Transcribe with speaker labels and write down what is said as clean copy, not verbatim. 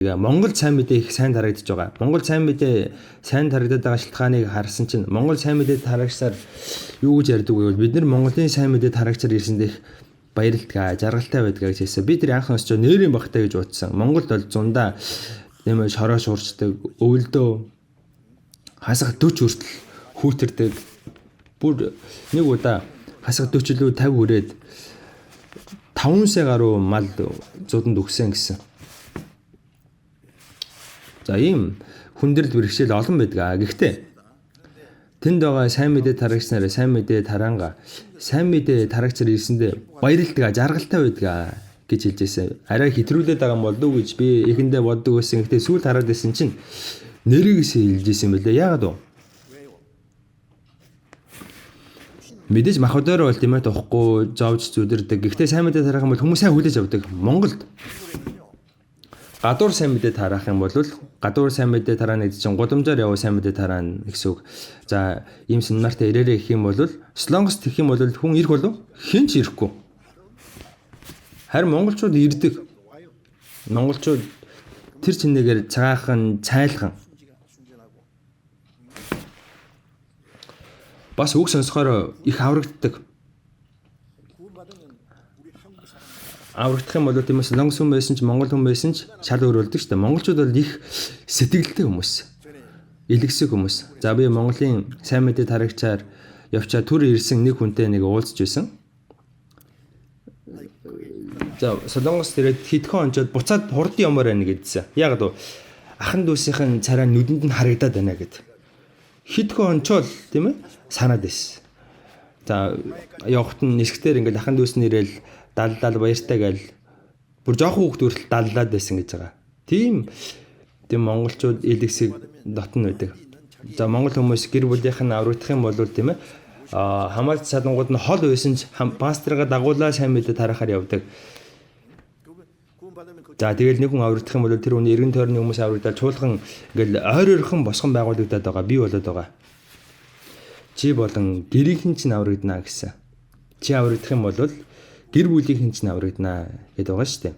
Speaker 1: Монгол сайн мэдээ их сайн тарагдж байгаа. Монгол сайн мэдээ сайн тарагдаад байгаа шалтгааныг харсан чинь Монгол сайн мэдээ тарагчаар юу гэж ярьдаг вэ? Бид нар Монголын сайн мэдээ тарагчаар ирсэндээ их баярлалтай, жаргалтай байдаг гэж хэлсэн. Би тэр анх сонсч нэрийн багтай гэж бодсон. Монголд бол зундаа нэмээ шороо шуурчдаг, өвөлдөө хасах 40 хүртэл хүүтэрдэг. Бүр нэг удаа хасах 40 лөө 50 хүрээд 5 сая гаруй мал зууданд өгсөн гэсэн. За ийм хүндрэл бэрхшээл олон байдаг. Гэхдээ тэнд байгаа сайн мэдээ тарагч нараа сайн мэдээ тараанга сайн мэдээ тарагчаар ирсэндээ баярлалтай, жаргалтай байдаг гэж хэлж байсан. Арай хэтрүүлээд байгаа юм болов уу гэж би эхэндээ боддог байсан. Гэхдээ сүүл хараад байсан чинь нэрийгээс хэлж байсан юм байлаа. Яагаад вэ? Мэдээж махбодоор бол тийм ээ тухгүй зовж зүдэрдэг. Гэхдээ сайн мэдээ тараах юм бол хүмүүс сайн хүлээж авдаг. Монголд гадуур сайн мэдээ тараах юм бол гадуур сайн мэдээ тараана гэдэг чинь гудамжаар яваа сайн мэдээ тараана гэсэн үг. За ийм семинартаа ирээрээ гэх юм бол Солонгос гэх юм бол хүн ирэх болов? Хэн ч ирэхгүй. Харин монголчууд ирдэг. Монголчууд тэр чинээгээр цагаахан, цайлхан. Бас үг сонсохоор их аврагддаг. Аврагдах юм бол тийм ээ Солонгос хүн байсан ч Монгол хүн байсан ч шал өөр болдог шүү дээ. Монголчууд бол их сэтгэлтэй хүмүүс. Илгэсэг хүмүүс. За би Монголын сайн мэдээ тарагчаар явчаа түр ирсэн нэг хүнтэй нэг уулзж байсан. За Солонгос тэрээд хитгэн онцоод буцаад хурд ямаар байна гэдсэн. Яг л ахан дүүсийнхэн царай нүдэнд нь харагдаад байна гэд. Хитгэн онцол тийм ээ санаад байсан. За явахт нь нисгтэр ингээд ахан дүүс нь ирээл даллал баяртай гээл бүр жоохон хүүхд хүртэл даллаад байсан гэж байгаа. Тийм монголчууд илгэсэг дотн байдаг. За монгол хүмүүс гэр бүлийнх нь аврагдах юм бол тийм ээ хамгаалт салангууд нь хол байсан ч пастрага дагуулаа сайн мэдээ тарахаар явдаг. За тэгэл нэг хүн аврагдах юм бол тэр хүний эргэн тойрны хүмүүс аврагдаад чуулган ингээл ойр ойрхон босгон байгуулагдаад байгаа, бий болоод байгаа. Чи болон гэрийнхэн чинь аврагдана гэсэн. Чи аврагдах юм бол гэр бүлийнхэн чинь аврагдана гэдэг байгаа шүү дээ.